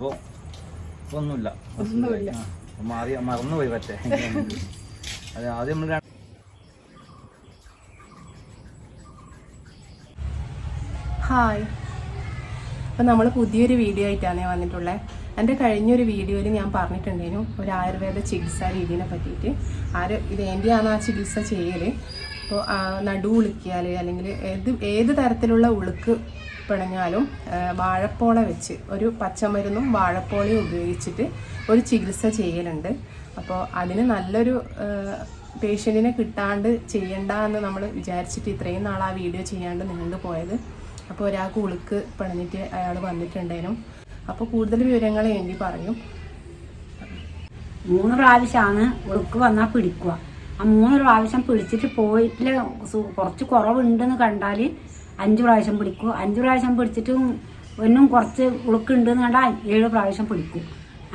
ഇപ്പോൾ ഒന്നുമില്ല, മറന്നുപോയി പറ്റേ. അത് ആദ്യം നമ്മൾ ഹായ്, അപ്പം നമ്മൾ പുതിയൊരു വീഡിയോ ആയിട്ടാണ് വന്നിട്ടുള്ളത്. എൻ്റെ കഴിഞ്ഞൊരു വീഡിയോയിൽ ഞാൻ പറഞ്ഞിട്ടുണ്ടായിരുന്നു ഒരു ആയുർവേദ ചികിത്സാ രീതിയെ പറ്റിയിട്ട്. ഇത് എൻ്റെയാണ് ആ ചികിത്സ ചെയ്യൽ. അപ്പോൾ നടു ഉളുക്കിയാൽ അല്ലെങ്കിൽ ഏത് തരത്തിലുള്ള ഉളുക്ക് പിണഞ്ഞാലും വാഴപ്പോള വെച്ച് ഒരു പച്ചമരുന്നും വാഴപ്പോളയും ഉപയോഗിച്ചിട്ട് ഒരു ചികിത്സ ചെയ്യലുണ്ട്. അപ്പോൾ അതിന് നല്ലൊരു പേഷ്യൻറ്റിനെ കിട്ടാണ്ട് ചെയ്യണ്ട എന്ന് നമ്മൾ വിചാരിച്ചിട്ട് ഇത്രയും നാൾ ആ വീഡിയോ ചെയ്യാണ്ട് നീണ്ടു പോയത്. അപ്പോൾ ഒരാൾക്ക് ഉളുക്ക് പിണഞ്ഞിട്ട് അയാൾ വന്നിട്ടുണ്ടേനും. അപ്പോൾ കൂടുതൽ വിവരങ്ങൾ വേണ്ടി പറയും. 3 പ്രാവശ്യമാണ് ഉളുക്ക് വന്നാൽ പിടിക്കുക. ആ 3 പ്രാവശ്യം പിടിച്ചിട്ട് പോയിട്ട് കുറച്ച് കുറവുണ്ടെന്ന് കണ്ടാൽ 5 പ്രാവശ്യം പിടിക്കും. 5 പ്രാവശ്യം പിടിച്ചിട്ട് ഒന്നും കുറച്ച് ഉളുക്കുണ്ടെന്ന് കണ്ടാൽ 7 പ്രാവശ്യം പിടിക്കും.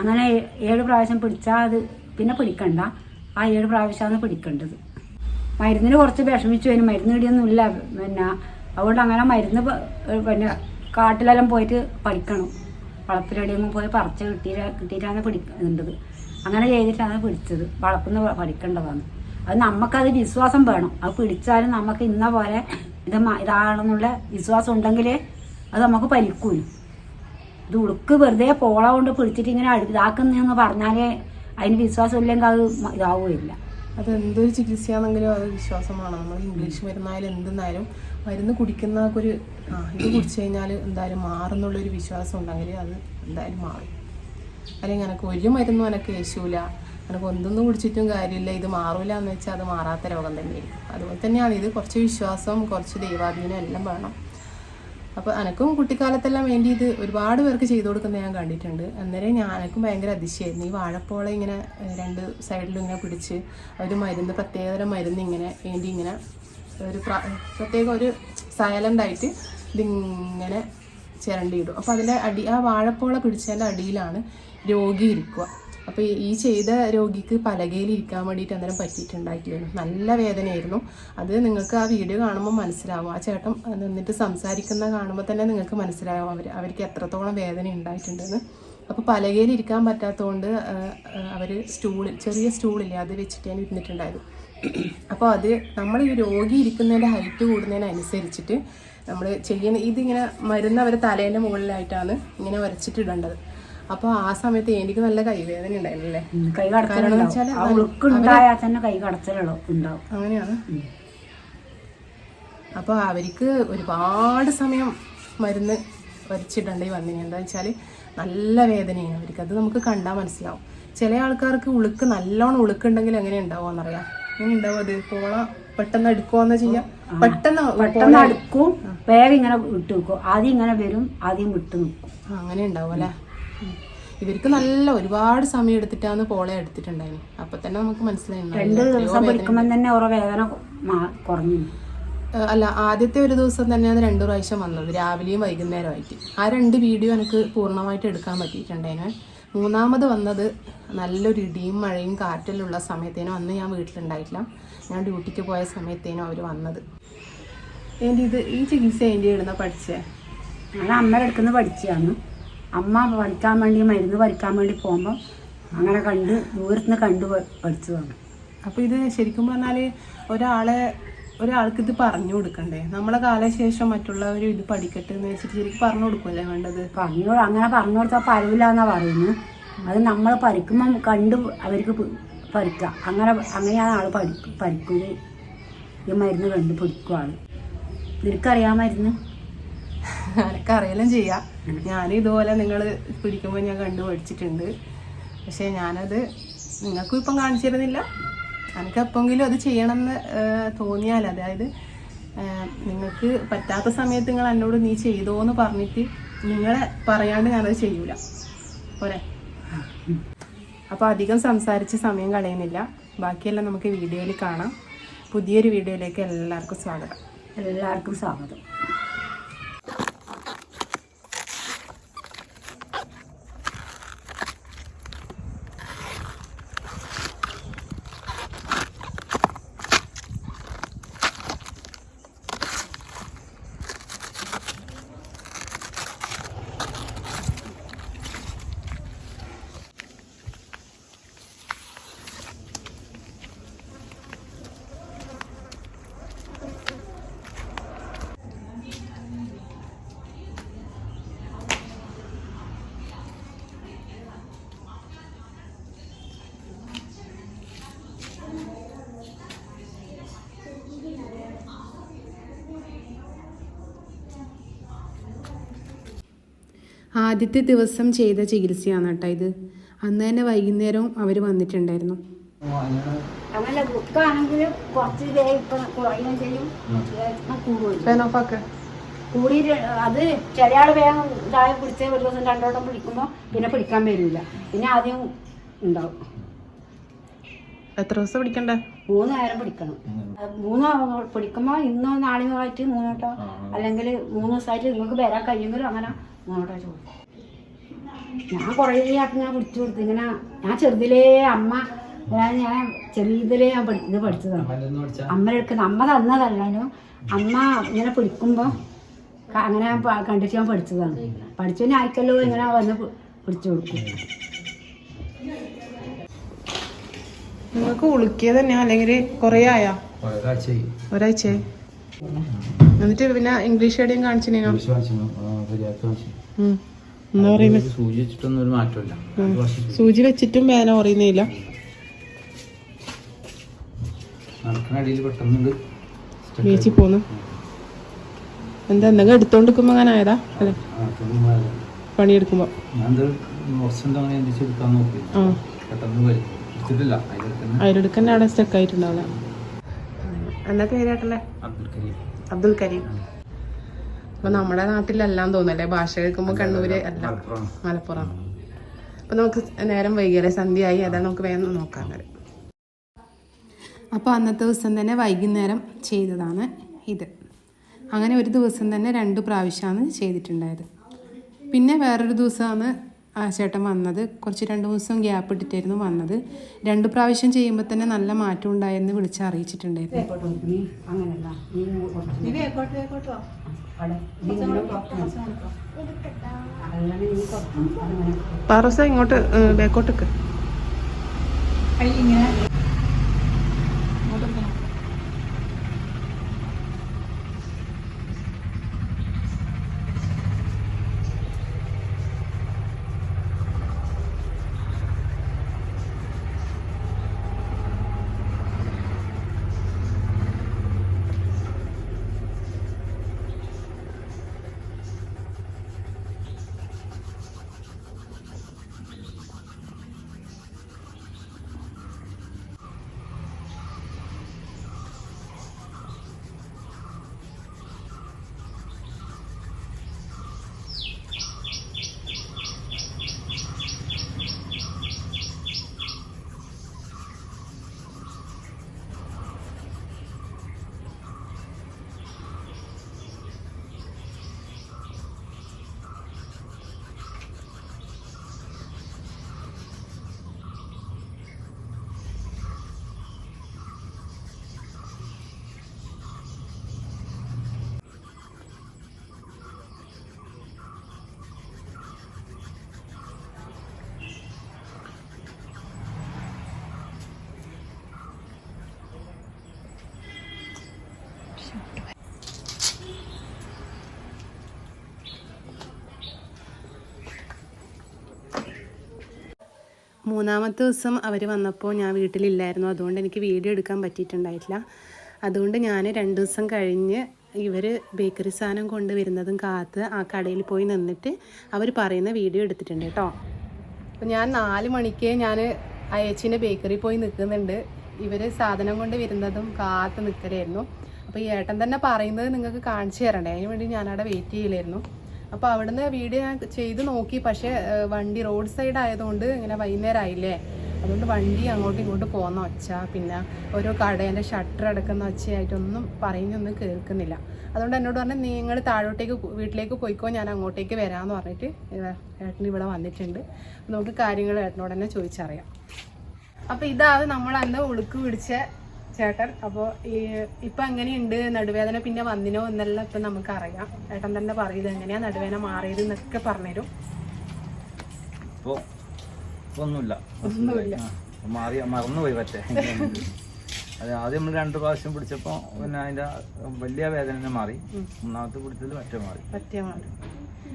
അങ്ങനെ 7 പ്രാവശ്യം പിടിച്ചാൽ അത് പിന്നെ പിടിക്കണ്ട. ആ 7 പ്രാവശ്യമാണ് പിടിക്കേണ്ടത്. മരുന്നിന് കുറച്ച് വിഷമിച്ചു വരും. മരുന്ന് ഇടിയൊന്നുമില്ല. പിന്നെ അതുകൊണ്ട് അങ്ങനെ മരുന്ന് പിന്നെ കാട്ടിലെല്ലാം പോയിട്ട് പഠിക്കണം. വളപ്പിലടിയൊന്നും പോയി പറിച്ച് കിട്ടിയിട്ടാണ് പിടിക്കേണ്ടത്. അങ്ങനെ ചെയ്തിട്ടാണ് പിടിച്ചത്. വളപ്പിന്ന് പഠിക്കേണ്ടതാണ്. അത് നമുക്കത് വിശ്വാസം വേണം. അത് പിടിച്ചാലും നമുക്ക് ഇന്ന പോലെ ഇതാണെന്നുള്ള വിശ്വാസം ഉണ്ടെങ്കിലേ അത് നമുക്ക് പരിക്കൂല. ഇത് ഉളുക്ക് വെറുതെ പോള കൊണ്ട് പിടിച്ചിട്ട് ഇങ്ങനെ ഇതാക്കുന്നതെന്ന് പറഞ്ഞാലേ അതിന് വിശ്വാസം ഇല്ലെങ്കിൽ അത് ഇതാവുകയില്ല. അത് എന്തൊരു ചികിത്സയാണെങ്കിലും അത് വിശ്വാസമാണ്. നമ്മൾ ഇംഗ്ലീഷ് മരുന്നായാലും എന്തെന്നായാലും മരുന്ന് കുടിക്കുന്നവർക്കൊരു ഇത് കുടിച്ചു കഴിഞ്ഞാൽ എന്തായാലും മാറുന്നുള്ളൊരു വിശ്വാസം ഉണ്ടെങ്കിൽ അത് എന്തായാലും മാറും. അല്ലെങ്കിൽ എനിക്ക് ഒരു മരുന്നും എനിക്ക് യേശൂല, എനിക്ക് ഒന്നൊന്നും കുടിച്ചിട്ടും കാര്യമില്ല, ഇത് മാറില്ല എന്ന് വെച്ചാൽ അത് മാറാത്ത രോഗം തന്നെയായിരിക്കും. അതുപോലെ തന്നെയാണ് ഇത്. കുറച്ച് വിശ്വാസം, കുറച്ച് ദൈവാധീനം എല്ലാം വേണം. അപ്പോൾ എനിക്കും കുട്ടിക്കാലത്തെല്ലാം വേണ്ടി ഇത് ഒരുപാട് പേർക്ക് ചെയ്തു കൊടുക്കുന്നത് ഞാൻ കണ്ടിട്ടുണ്ട്. അന്നേരം എനിക്കും ഭയങ്കര അതിശയമായിരുന്നു. ഈ വാഴപ്പോള ഇങ്ങനെ 2 സൈഡിലും ഇങ്ങനെ പിടിച്ച് ഒരു മരുന്ന്, പ്രത്യേകതരം മരുന്ന് ഇങ്ങനെ വേണ്ടി ഇങ്ങനെ ഒരു പ്രത്യേക ഒരു സൈലൻ്റായിട്ട് ഇതിങ്ങനെ ചിരണ്ടിയിടും. അപ്പോൾ അതിൻ്റെ ആ വാഴപ്പോള പിടിച്ചതിൻ്റെ അടിയിലാണ് രോഗി ഇരിക്കുക. അപ്പോൾ ഈ ചെയ്ത രോഗിക്ക് പലകയിൽ ഇരിക്കാൻ വേണ്ടിയിട്ട് അന്നേരം പറ്റിയിട്ടുണ്ടായിട്ടില്ലായിരുന്നു. നല്ല വേദനയായിരുന്നു. അത് നിങ്ങൾക്ക് ആ വീഡിയോ കാണുമ്പോൾ മനസ്സിലാവും. ആ ചേട്ടൻ നിന്നിട്ട് സംസാരിക്കുന്ന കാണുമ്പോൾ തന്നെ നിങ്ങൾക്ക് മനസ്സിലാവും അവർക്ക് എത്രത്തോളം വേദന ഉണ്ടായിട്ടുണ്ടെന്ന്. അപ്പോൾ പലകയിൽ ഇരിക്കാൻ പറ്റാത്തതുകൊണ്ട് അവർ ചെറിയ സ്റ്റൂളില്ലേ, അത് വെച്ചിട്ടാണ് ഇരുന്നിട്ടുണ്ടായത്. അപ്പോൾ അത് നമ്മൾ ഈ രോഗി ഇരിക്കുന്നതിൻ്റെ ഹൈറ്റ് കൂടുന്നതിനനുസരിച്ചിട്ട് നമ്മൾ ചെയ്യുന്ന ഇതിങ്ങനെ മരുന്ന് അവർ തലേൻ്റെ മുകളിലായിട്ടാണ് ഇങ്ങനെ വരച്ചിട്ടിടേണ്ടത്. അപ്പോൾ ആ സമയത്ത് എനിക്ക് നല്ല കൈവേദന ഉണ്ടായിരുന്നല്ലേ. അങ്ങനെയാണ്. അപ്പോൾ അവർക്ക് ഒരുപാട് സമയം മരുന്ന് വരച്ചിടേണ്ടി വന്നിന്. എന്താ വെച്ചാൽ നല്ല വേദനയാണ് അവർക്ക്. അത് നമുക്ക് കണ്ടാൽ മനസ്സിലാവും. ചില ആൾക്കാർക്ക് ഉളുക്ക് നല്ലോണം ഉളുക്കുണ്ടെങ്കിൽ എങ്ങനെ ഉണ്ടാവുമെന്നറിയാം. എങ്ങനെ ഉണ്ടാവും അത്? പോള പെട്ടെന്ന് എടുക്കുവാന്ന് ചെയ്യാം. പെട്ടെന്ന് അടുക്കും, വേഗം ഇങ്ങനെ വിട്ടു വെക്കും. ആദ്യം ഇങ്ങനെ വരും, ആദ്യം വിട്ടു നിൽക്കും. അങ്ങനെ ഉണ്ടാവും അല്ലേ. ഇവർക്ക് നല്ല ഒരുപാട് സമയം എടുത്തിട്ടാണ് പോള എടുത്തിട്ടുണ്ടായിരുന്നു. അപ്പൊ തന്നെ നമുക്ക് മനസ്സിലായി 2 ദിവസം പിടിക്കുമ്പോൾ തന്നെ ഓരോ വേദന കുറഞ്ഞു. അല്ല, ആദ്യത്തെ ഒരു ദിവസം തന്നെയാണ് 2 പ്രാവശ്യം വന്നത്, രാവിലെയും വൈകുന്നേരമായിട്ട്. ആ 2 വീഡിയോ എനിക്ക് പൂർണ്ണമായിട്ട് എടുക്കാൻ പറ്റിയിട്ടുണ്ടായിരുന്നു. 3ാമത് വന്നത് നല്ലൊരു ഇടിയും മഴയും കാറ്റിലുള്ള സമയത്തേനും അന്ന് ഞാൻ വീട്ടിലുണ്ടായിട്ടില്ല. ഞാൻ ഡ്യൂട്ടിക്ക് പോയ സമയത്തേനും അവർ വന്നത്. ഈ ചികിത്സ എൻ്റെ ഇടുന്ന പഠിച്ചേ? ഞാൻ അമ്മയുടെ അടുക്കുന്ന പഠിച്ചതാണ്. അമ്മ പഠിക്കാൻ വേണ്ടി മരുന്ന് പഠിക്കാൻ വേണ്ടി പോകുമ്പോൾ അങ്ങനെ ദൂരത്തുനിന്ന് കണ്ടു പഠിച്ചതാണ്. അപ്പോൾ ഇത് ശരിക്കും പറഞ്ഞാൽ ഒരാൾക്ക് ഇത് പറഞ്ഞു കൊടുക്കണ്ടേ? നമ്മളെ കാലശേഷം മറ്റുള്ളവർ ഇത് പഠിക്കട്ടെ എന്ന് വെച്ചിട്ട് ശരിക്കും പറഞ്ഞു കൊടുക്കുമല്ലേ വേണ്ടത്? അങ്ങനെ പറഞ്ഞു കൊടുത്താൽ പരവില്ല എന്നാണ് പറയുന്നത്. അത് നമ്മൾ പഠിക്കുമ്പം കണ്ട് അവർക്ക് പഠിക്കാം. അങ്ങനെയാണ് ആൾ പഠിക്കുന്നത്. ഈ മരുന്ന് കണ്ട് പഠിക്കും ആൾ. നിനക്കറിയാം മരുന്ന്? എനിക്കറിയെല്ലാം ചെയ്യാം. ഞാൻ ഇതുപോലെ നിങ്ങൾ പിടിക്കുമ്പോൾ ഞാൻ കണ്ടു പഠിച്ചിട്ടുണ്ട്. പക്ഷേ ഞാനത് നിങ്ങൾക്കും ഇപ്പം കാണിച്ചു തരുന്നില്ല. എനിക്ക് എപ്പോഴെങ്കിലും അത് ചെയ്യണമെന്ന് തോന്നിയാൽ, അതായത് നിങ്ങൾക്ക് പറ്റാത്ത സമയത്ത് നിങ്ങൾ എന്നോട് നീ ചെയ്തോ എന്ന് പറഞ്ഞിട്ട് നിങ്ങളെ പറയാണ്ട് ഞാനത് ചെയ്യൂല. പോരെ? അപ്പോൾ അധികം സംസാരിച്ച് സമയം കളയുന്നില്ല. ബാക്കിയെല്ലാം നമുക്ക് വീഡിയോയിൽ കാണാം. പുതിയൊരു വീഡിയോയിലേക്ക് എല്ലാവർക്കും സ്വാഗതം. ആദ്യത്തെ ദിവസം ചെയ്ത ചികിത്സയാണ് കേട്ടോ ഇത്. അന്ന് തന്നെ വൈകുന്നേരവും അവർ വന്നിട്ടുണ്ടായിരുന്നു. അങ്ങനെ ബുക്കാണെങ്കിൽ കുറച്ച് കുറയുകയും ചെയ്യും, കൂടി അത് ചില ആൾ വേഗം ഇതായ പിടിച്ച് ഒരു ദിവസം രണ്ടോട്ടം പിടിക്കുമ്പോൾ പിന്നെ പിടിക്കാൻ വരില്ല, പിന്നെ ആദ്യം ഉണ്ടാവും. എത്ര ദിവസം പിടിക്കണ്ടേ? 3 നേരം പിടിക്കണം. 3 പിടിക്കുമ്പോൾ ഇന്നോ നാളെയോ ആയിട്ട് 3 വട്ടം, അല്ലെങ്കിൽ 3 ദിവസമായിട്ട് നിങ്ങൾക്ക് വരാൻ കഴിയുമെങ്കിലും അങ്ങനെ 3 വട്ടം ചോദിക്കും. ഞാൻ കുറേ ആൾക്ക് ഞാൻ പിടിച്ചു കൊടുത്തു. ഇങ്ങനെ ഞാൻ ചെറുതിലേ അമ്മ ഞാൻ ചെറിയതിലേ ഞാൻ ഇത് പഠിച്ചതാണ്. അമ്മ എടുക്കുന്ന അമ്മ തന്നതല്ലാലും അമ്മ ഇങ്ങനെ പിടിക്കുമ്പോൾ അങ്ങനെ കണ്ടിട്ട് ഞാൻ പഠിച്ചതാണ്. പഠിച്ചതിന് ആർക്കല്ലോ ഇങ്ങനെ വന്ന് പിടിച്ചു കൊടുക്കും. നിങ്ങൾക്ക് ഉളുക്കിയത് തന്നെയാ അല്ലെങ്കിൽ കുറേ ആയാ? ഒരാഴ്ചയായി. എന്നിട്ട് പിന്നെ ഇംഗ്ലീഷ് എവിടെയും കാണിച്ചിനോ? സൂചി വെച്ചിട്ടൊന്നും ഒരു മാറ്റമില്ല. സൂചി വെച്ചിട്ടും വേദന കുറയുന്നില്ല. നടക്കണടിയിൽ പെട്ടെന്ന് ബീച്ചിൽ പോന്നു. എന്തെങ്കിലും എടുത്തോണ്ടിരിക്കുമ്പോ അങ്ങനെ ആയതാ അല്ലെ? പണിയെടുക്കുമ്പോ അതിലെടുക്കന്നെ അവിടെ സ്റ്റക്ക് ആയിട്ടുണ്ടാവില്ല. എന്താ പേരാട്ടല്ലേ? അബ്ദുൽ കരീം. അപ്പൊ നമ്മുടെ നാട്ടിലെല്ലാം തോന്നല്ലേ? ഭാഷ കേൾക്കുമ്പോ കണ്ണൂര് അല്ല, മലപ്പുറം. അപ്പൊ നമുക്ക് നേരം വൈകിയല്ലേ, സന്ധ്യയായി. അതാ നമുക്ക് വേഗം നോക്കാൻ നേരം. അപ്പോൾ അന്നത്തെ ദിവസം തന്നെ വൈകുന്നേരം ചെയ്തതാണ് ഇത്. അങ്ങനെ ഒരു ദിവസം തന്നെ 2 പ്രാവശ്യമാണ് ചെയ്തിട്ടുണ്ടായത്. പിന്നെ വേറൊരു ദിവസമാണ് ആ ചേട്ടൻ വന്നത്. കുറച്ച് 2 ദിവസം ഗ്യാപ്പ് ഇട്ടിട്ടായിരുന്നു വന്നത്. 2 പ്രാവശ്യം ചെയ്യുമ്പോൾ തന്നെ നല്ല മാറ്റം ഉണ്ടായെന്ന് വിളിച്ച് അറിയിച്ചിട്ടുണ്ടായിരുന്നു. പാറോസ ഇങ്ങോട്ട് ബാക്കോട്ടേക്ക്. മൂന്നാമത്തെ ദിവസം അവർ വന്നപ്പോൾ ഞാൻ വീട്ടിലില്ലായിരുന്നു. അതുകൊണ്ട് എനിക്ക് വീഡിയോ എടുക്കാൻ പറ്റിയിട്ടുണ്ടായിട്ടില്ല. അതുകൊണ്ട് ഞാൻ 2 ദിവസം കഴിഞ്ഞ് ഇവർ ബേക്കറി സാധനം കൊണ്ടുവരുന്നതും കാത്ത് ആ കടയിൽ പോയി നിന്നിട്ട് അവർ പറയുന്ന വീഡിയോ എടുത്തിട്ടുണ്ട് കേട്ടോ. അപ്പോൾ ഞാൻ 4 മണിക്ക് ഞാൻ അയച്ചിൻ്റെ ബേക്കറി പോയി നിൽക്കുന്നുണ്ട്. ഇവർ സാധനം കൊണ്ട് വരുന്നതും കാത്ത് നിൽക്കലായിരുന്നു. അപ്പോൾ ഈ ഏട്ടൻ തന്നെ പറയുന്നത് നിങ്ങൾക്ക് കാണിച്ചു തരണ്ടേ, അതിന് വേണ്ടി ഞാനവിടെ വെയിറ്റ് ചെയ്യില്ലായിരുന്നു. അപ്പോൾ അവിടുന്ന് വീഡിയോ ഞാൻ ചെയ്ത് നോക്കി. പക്ഷേ വണ്ടി റോഡ് സൈഡ് ആയതുകൊണ്ട് ഇങ്ങനെ വൈകുന്നേരം ആയില്ലേ, അതുകൊണ്ട് വണ്ടി അങ്ങോട്ടും ഇങ്ങോട്ടും പോകുന്ന ഒച്ച, പിന്നെ ഓരോ കടേൻ്റെ ഷട്ടർ അടക്കുന്ന ഒച്ചയായിട്ടൊന്നും പറയുന്നൊന്നും കേൾക്കുന്നില്ല. അതുകൊണ്ട് എന്നോട് പറഞ്ഞാൽ നിങ്ങൾ താഴോട്ടേക്ക് വീട്ടിലേക്ക് പോയിക്കോ, ഞാൻ അങ്ങോട്ടേക്ക് വരാമെന്ന് പറഞ്ഞിട്ട് ഏട്ടൻ ഇവിടെ വന്നിട്ടുണ്ട്. നമുക്ക് കാര്യങ്ങൾ ഏട്ടനോട് തന്നെ ചോദിച്ചറിയാം. അപ്പോൾ ഇതാണ് നമ്മൾ അന്ന് ഉളുക്ക് പിടിച്ച ചേട്ടൻ. അപ്പോൾ ഇപ്പം എങ്ങനെയുണ്ട്, നടുവേദന പിന്നെ വന്നിനോ എന്നെല്ലാം ഇപ്പം നമുക്കറിയാം. ഏട്ടൻ തന്നെ പറയുന്നത് എങ്ങനെയാണ് നടുവേദന മാറിയത് എന്നൊക്കെ പറഞ്ഞുതരും. ഒന്നുമില്ല, മറന്നുപോയി പറ്റേ. അത് ആദ്യം നമ്മൾ 2 പ്രാവശ്യം പിടിച്ചപ്പോൾ പിന്നെ അതിൻ്റെ വലിയ വേദന മാറി. 3ാമത്തെ പിടിച്ചത് പറ്റേ മാറി.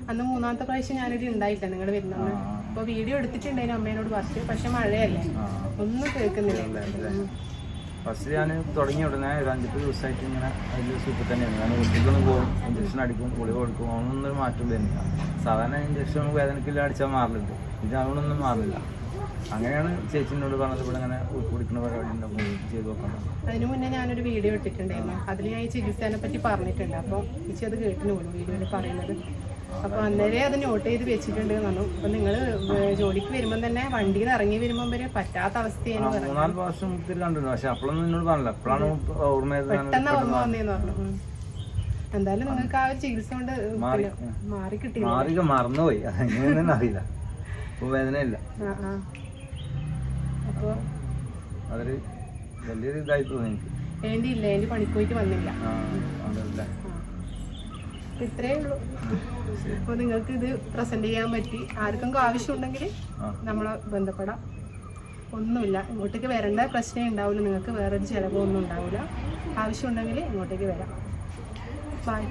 അന്ന് 3ാമത്തെ പ്രാവശ്യം ഞാനിവിടെ ഉണ്ടായില്ല, നിങ്ങൾ വരുന്നത്. അപ്പോൾ വീഡിയോ എടുത്തിട്ടുണ്ടായിരുന്നു അമ്മേനോട് പറഞ്ഞു. പക്ഷെ മഴയല്ലേ, ഒന്നും കേൾക്കുന്നില്ല. ഫസ്റ്റ് ഞാൻ തുടങ്ങിയ ഉടനെ ഒരു 5-8 ദിവസമായിട്ട് ഇങ്ങനെ അതിൽ സൂപ്പിൽ തന്നെയാണ്. ഞാൻ വീട്ടിലൊന്നും പോകും, ഇഞ്ചക്ഷൻ അടിക്കും, ഗുളിക കൊടുക്കും, അതൊന്നും മാറ്റം വരുന്നില്ല. സാധാരണ ഇഞ്ചക്ഷൻ വേദനക്കില്ല അടിച്ചാൽ മാറിലുണ്ട്, ഇത് അതുകൊണ്ടൊന്നും മാറില്ല. അങ്ങനെയാണ് ചേച്ചിനോട് പറഞ്ഞത് ഇവിടെ അങ്ങനെ കുടിക്കുന്ന പരിപാടി ഉണ്ടാവും, ചെയ്ത് നോക്കണം. അതിന് മുന്നേ ഞാനൊരു വീഡിയോ ഇട്ടിട്ടുണ്ടായിരുന്നു, അതിൽ ഞാൻ ഈ ചികിത്സേനെ പറ്റി പറഞ്ഞിട്ടുണ്ട്. അപ്പോൾ ചേച്ചി അത് കേട്ടിന് പോലും വീഡിയോയിൽ പറയുന്നത്. അപ്പോൾ അന്നേരം അത് നോട്ട് ചെയ്ത് വെച്ചിട്ടുണ്ട് പറഞ്ഞു. അപ്പോൾ നിങ്ങൾ ജോലിക്ക് വരുമ്പം തന്നെ വണ്ടിയിൽ നിന്ന് ഇറങ്ങി വരുമ്പം വരെ പറ്റാത്ത അവസ്ഥയാണ്. 3-4 പ്രാവശ്യം ഒത്തിരി കണ്ടിരുന്നു, പക്ഷെ അപ്പോഴൊന്നും എന്നോട് പറഞ്ഞില്ല. എപ്പോഴാണ് ഓർമ്മ പെട്ടെന്ന് ഓർമ്മ വന്നേന്ന് പറഞ്ഞു. എന്തായാലും നിങ്ങൾക്ക് ആ ഒരു ചികിത്സ കൊണ്ട് മാറി കിട്ടി. മറന്നുപോയി, എങ്ങനെയൊന്നും അറിയില്ല. ഇപ്പൊ വേദനയില്ല. അപ്പോൾ അതൊരു വലിയൊരു ഇതായി തോന്നി എനിക്ക്. വേണ്ടിയില്ല, എൻ്റെ പണിക്ക് പോയിട്ട് വന്നില്ല. അതല്ല, ഇത്രയേ ഉള്ളൂ. അപ്പോൾ നിങ്ങൾക്ക് ഇത് പ്രസന്റ് ചെയ്യാൻ പറ്റി. ആർക്കെങ്കിലും ആവശ്യമുണ്ടെങ്കിൽ നമ്മളെ ബന്ധപ്പെടാം. ഒന്നുമില്ല, ഇങ്ങോട്ടേക്ക് വരേണ്ട പ്രശ്നമേ ഉണ്ടാവില്ല. നിങ്ങൾക്ക് വേറൊരു ചിലവൊന്നും ഉണ്ടാവില്ല. ആവശ്യമുണ്ടെങ്കിൽ ഇങ്ങോട്ടേക്ക് വരാം. ബൈ.